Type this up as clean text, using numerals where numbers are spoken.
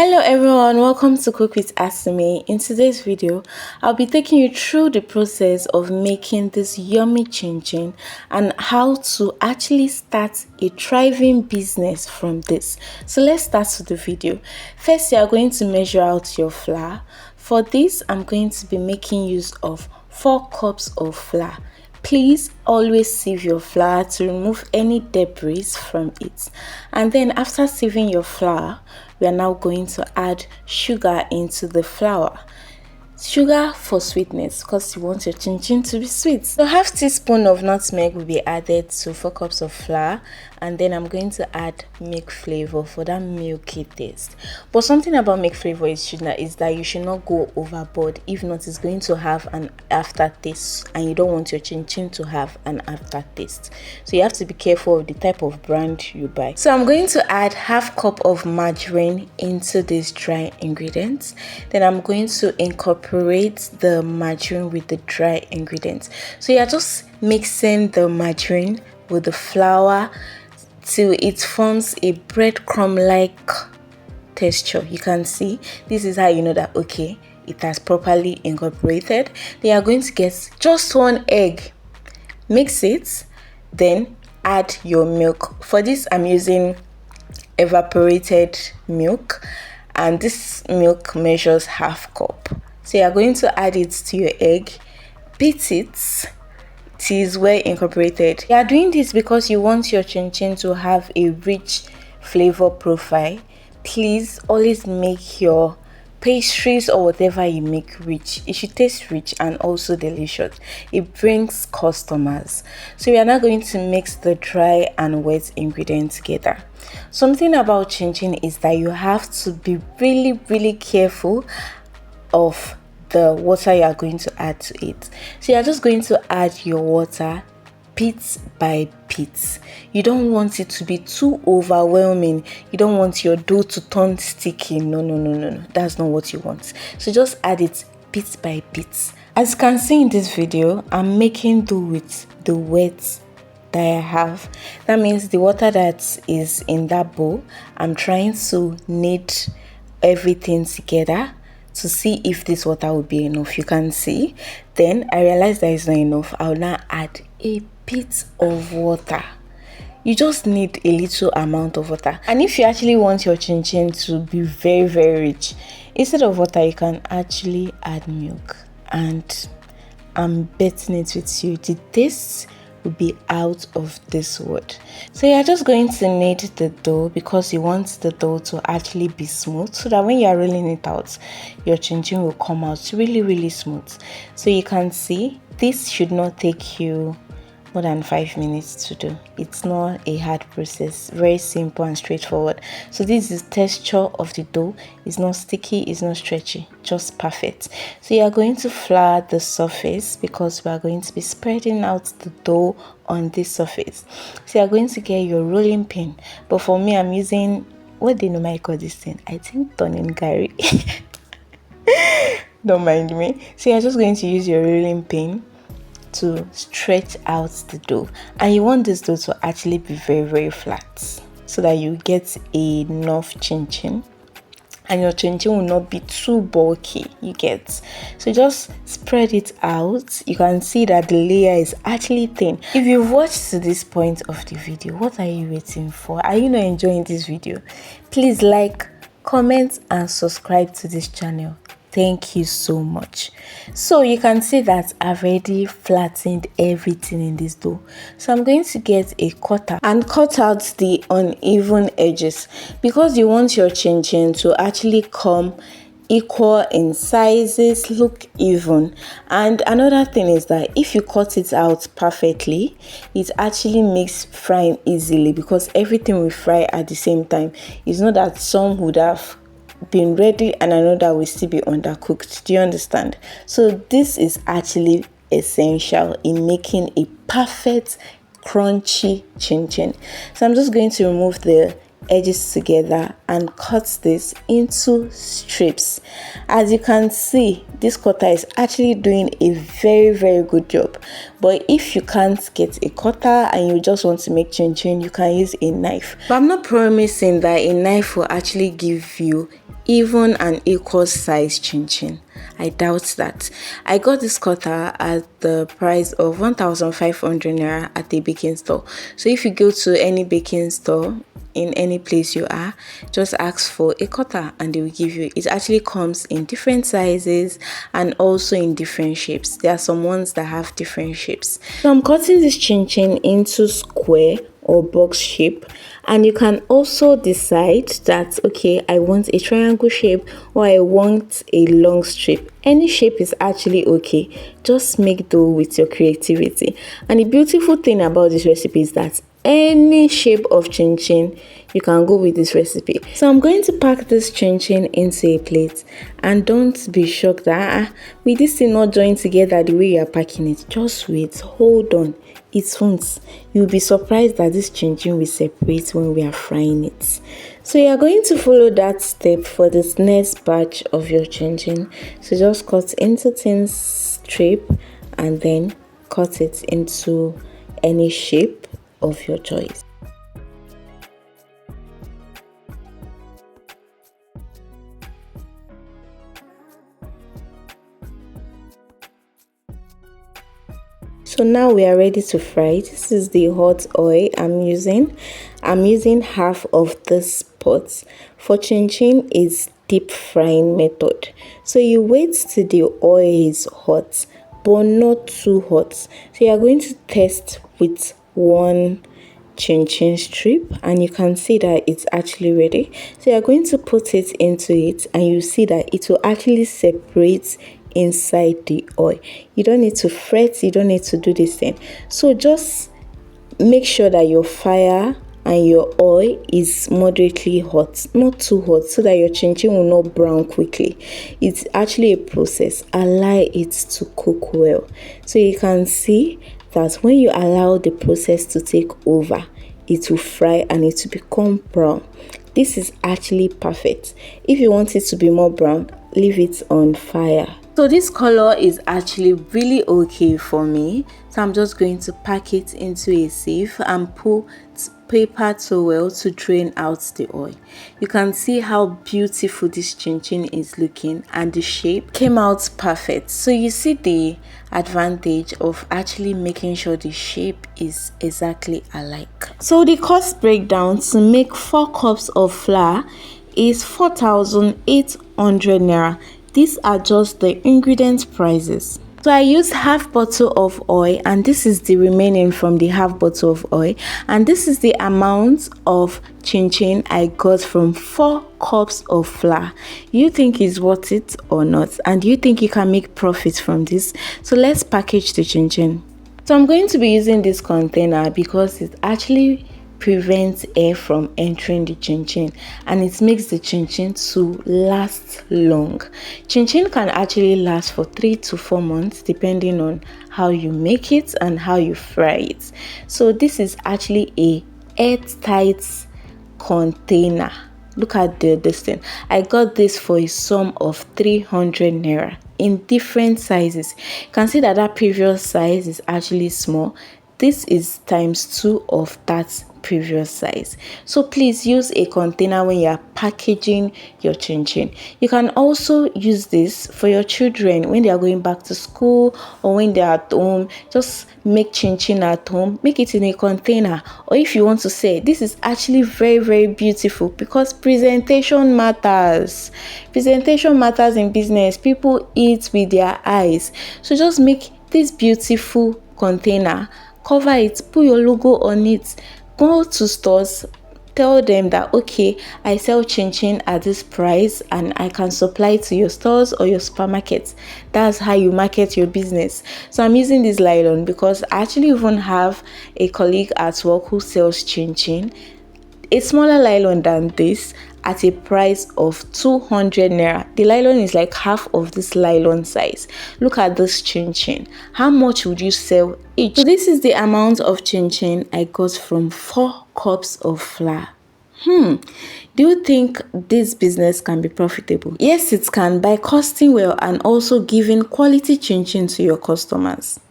Hello everyone, welcome to Cook with Asimi. In today's video, I'll be taking you through the process of making this yummy chin and how to actually start a thriving business from this. So let's start with the video. First, you are going to measure out your flour. For this, I'm going to be making use of 4 cups of flour. Please always sieve your flour to remove any debris from it. And then after sieving your flour, we are now going to add sugar into the flour. Sugar for sweetness because you want your chin to be sweet. So half teaspoon of nutmeg will be added to 4 cups of flour, and then I'm going to add milk flavor for that milky taste. But something about milk flavor is that you should not go overboard. If not, it's going to have an aftertaste, and you don't want your chin to have an aftertaste. So you have to be careful of the type of brand you buy. So I'm going to add half cup of margarine into this dry ingredients. Then I'm going to incorporate the margarine with the dry ingredients. So you're just mixing the margarine with the flour till it forms a breadcrumb like texture. You can see this is how you know that okay, it has properly incorporated. Then you're going to get just 1 egg, mix it, then add your milk. For this I'm using evaporated milk, and this milk measures half cup. So you are going to add it to your egg, beat it. It is well incorporated. You are doing this because you want your chin to have a rich flavor profile. Please always make your pastries or whatever you make rich. It should taste rich and also delicious. It brings customers. So we are now going to mix the dry and wet ingredients together. Something about chin is that you have to be really careful of the water you are going to add to it. So you are just going to add your water bit by bit. You don't want it to be too overwhelming. You don't want your dough to turn sticky. No, that's not what you want. So just add it bit by bit. As you can see in this video, I'm making dough with the wet that I have. That means the water that is in that bowl, I'm trying to knead everything together to see if this water will be enough. You can see. Then I realized that it's not enough. I'll now add a bit of water. You just need a little amount of water. And if you actually want your chin to be very rich, instead of water you can actually add milk. And I'm betting it with you, the taste will be out of this world. So you're just going to knead the dough because you want the dough to actually be smooth, so that when you're rolling it out, your chin will come out really smooth. So you can see this should not take you more than 5 minutes to do. It's not a hard process, very simple and straightforward. So this is texture of the dough. It's not sticky, it's not stretchy, just perfect. So you are going to flour the surface because we are going to be spreading out the dough on this surface. So you are going to get your rolling pin, but for me I'm using, what do you normally call this thing? I think turning gari. Don't mind me. So you're just going to use your rolling pin to stretch out the dough, and you want this dough to actually be very flat so that you get enough chin and your chin will not be too bulky. You get, so just spread it out. You can see that the layer is actually thin. If you've watched to this point of the video, what are you waiting for? Are you not enjoying this video? Please like, comment and subscribe to this channel. Thank you so much. So you can see that I've already flattened everything in this dough. So I'm going to get a cutter and cut out the uneven edges because you want your chin to actually come equal in sizes, look even. And another thing is that if you cut it out perfectly, it actually makes frying easily because everything will fry at the same time. It's not that some would have been ready and another will still be undercooked. Do you understand? So this is actually essential in making a perfect crunchy chin. So I'm just going to remove the edges together and cut this into strips. As you can see, this cutter is actually doing a very good job. But if you can't get a cutter and you just want to make chin, you can use a knife. But I'm not promising that a knife will actually give you even an equal size chin. I doubt that. I got this cutter at the price of 1,500 naira at a baking store. So if you go to any baking store in any place you are, just ask for a cutter and they will give you. It actually comes in different sizes and also in different shapes. There are some ones that have different shapes. So I'm cutting this chin into square or box shape, and you can also decide that okay, I want a triangle shape or I want a long strip. Any shape is actually okay, just make do with your creativity. And the beautiful thing about this recipe is that any shape of chin you can go with this recipe. So I'm going to pack this chin into a plate, and don't be shocked that with this thing not joined together the way you are packing it. Just wait, hold on, it won't. You'll be surprised that this chin will separate when we are frying it. So you are going to follow that step for this next batch of your chin. So just cut into thin strip and then cut it into any shape of your choice. So now we are ready to fry. This is the hot oil I'm using. I'm using half of this pot. For chin is deep frying method. So you wait till the oil is hot, but not too hot. So you are going to test with one chin strip, and you can see that it's actually ready. So you're going to put it into it, and you see that it will actually separate inside the oil. You don't need to fret, you don't need to do this thing. So just make sure that your fire and your oil is moderately hot, not too hot, so that your chin will not brown quickly. It's actually a process. Allow it to cook well. So you can see that when you allow the process to take over, it will fry and it will become brown. This is actually perfect. If you want it to be more brown, leave it on fire. So this color is actually really okay for me. So I'm just going to pack it into a sieve and put paper towel to drain out the oil. You can see how beautiful this chin is looking, and the shape came out perfect. So you see the advantage of actually making sure the shape is exactly alike. So the cost breakdown to make 4 cups of flour is 4,800 naira. These are just the ingredient prices. So I used half bottle of oil, and this is the remaining from the half bottle of oil, and this is the amount of chin I got from 4 cups of flour. You think it's worth it or not, and do you think you can make profit from this? So let's package the chin. So I'm going to be using this container because it actually prevents air from entering the chin and it makes the chin to last long. Chin can actually last for 3 to 4 months depending on how you make it and how you fry it. So this is actually a airtight container. Look at the distance. I got this for a sum of 300 naira in different sizes. You can see that that previous size is actually small. This is times 2 of that previous size. So please use a container when you are packaging your chin. You can also use this for your children when they are going back to school or when they are at home. Just make chin at home, make it in a container. Or if you want to say, this is actually very beautiful because presentation matters. Presentation matters in business. People eat with their eyes. So just make this beautiful container, cover it, put your logo on it. Go to stores, tell them that okay, I sell chin at this price and I can supply it to your stores or your supermarkets. That's how you market your business. So I'm using this nylon because I actually even have a colleague at work who sells chin, a smaller nylon than this, at a price of 200 naira. The nylon is like half of this nylon size. Look at this chin. How much would you sell each? So this is the amount of chin I got from 4 cups of flour. Do you think this business can be profitable? Yes, it can, by costing well and also giving quality chin to your customers.